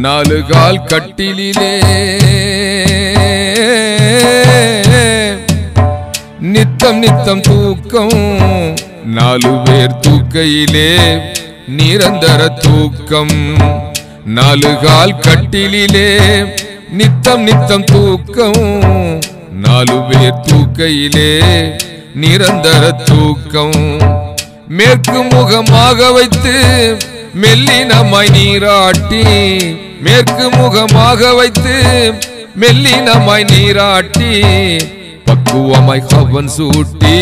நாலு கால் கட்டிலே நித்தம் நித்தம் தூக்கம் நாலு பேர் தூக்கையிலே நிரந்தர தூக்கம் நாலு கால் கட்டிலே நித்தம் நித்தம் தூக்கம் நாலு பேர் தூக்கையிலே நிரந்தர தூக்கம் மேற்கு முகமாக வைத்து மெல்லினமாய் நீராட்டி மேற்கு முகமாக வைத்து மெல்லினமாய் நீராட்டி பக்குவமாய் ஹவன் சூட்டி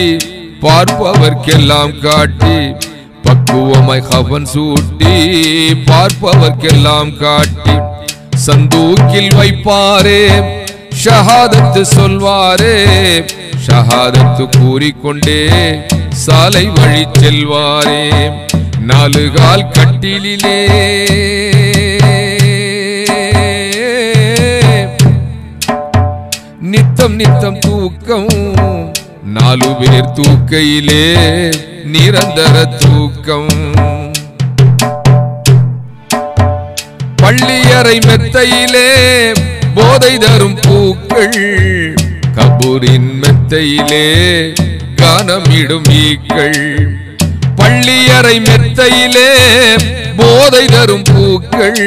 பார்ப்பவர்க்கெல்லாம் காட்டி பக்குவமாய் ஹவன் சூட்டி பார்ப்பவர்க்கெல்லாம் காட்டி சந்தூக்கில் வைப்பாரே ஷஹாதத்து சொல்வாரே ஷஹாதத்து கூறிக்கொண்டே சாலை வழி செல்வாரே நாலு கால் கட்டிலே நித்தம் நித்தம் தூக்கம் நாலு பேர் தூக்கையிலே நிரந்தர தூக்கம் பள்ளியறை மெத்தையிலே போதை தரும் பூக்கள் கபூரின் மெத்தையிலே கானமிடும் ஈக்கள் பள்ளியறை மெத்தையிலே போதை தரும் பூக்கள்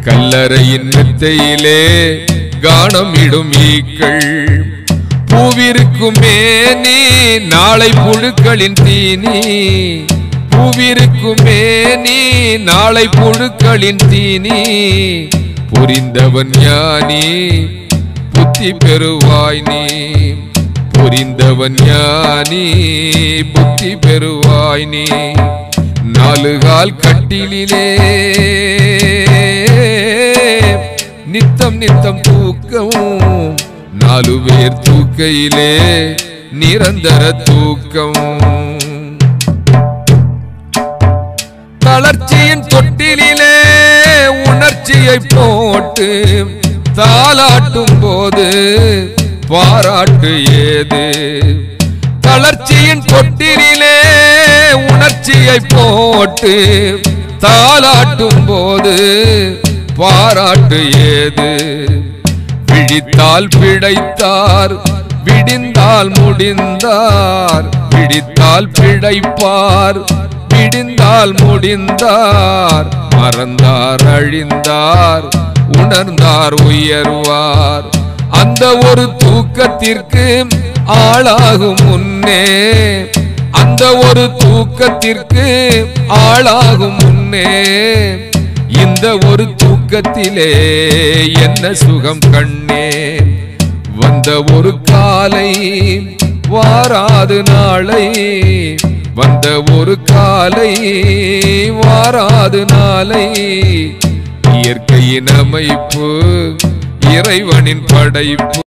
கல்லறையின் மெத்தையிலே கானமிடும் ஈக்கள் பூவிருக்குமே நீ நாளை புழுக்களின் தீனி பூவிருக்குமே நீ நாளை புழுக்களின் தீனி புரிந்தவன் ஞானி புத்தி பெறுவாய் நீ புரிந்தவன் ஞானி புத்தி பெறுவாய் நீ நாலு கால் கட்டிலே நித்தம் நித்தம் தூக்கம் நாலு பேர் தூக்கையிலே நிரந்தர தூக்கம் தளர்ச்சியின் தொட்டிலே உணர்ச்சியை போட்டு தாலாட்டும் போது பாராட்டு ஏது தளர்ச்சியின் தொட்டிலே உணர்ச்சியை போட்டு தாலாட்டும் போது பாராட்டு ஏது விழித்தால் பிழைத்தார் விடிந்தால் முடிந்தார் விழித்தால் பிழைப்பார் விடிந்தால் முடிந்தார் மறந்தார் அழிந்தார் உணர்ந்தார் உயர்வார் அந்த ஒரு தூக்கத்திற்கு ஆளாகும் முன்னே அந்த ஒரு தூக்கத்திற்கு ஆளாகும் முன்னே இந்த ஒரு தூக்கத்திலே என்ன சுகம் கண்ணே வந்த ஒரு காலை வாராது நாளை வந்த ஒரு காலை வாராது நாளை இயற்கையின் அமைப்பு இறைவனின் படைப்பு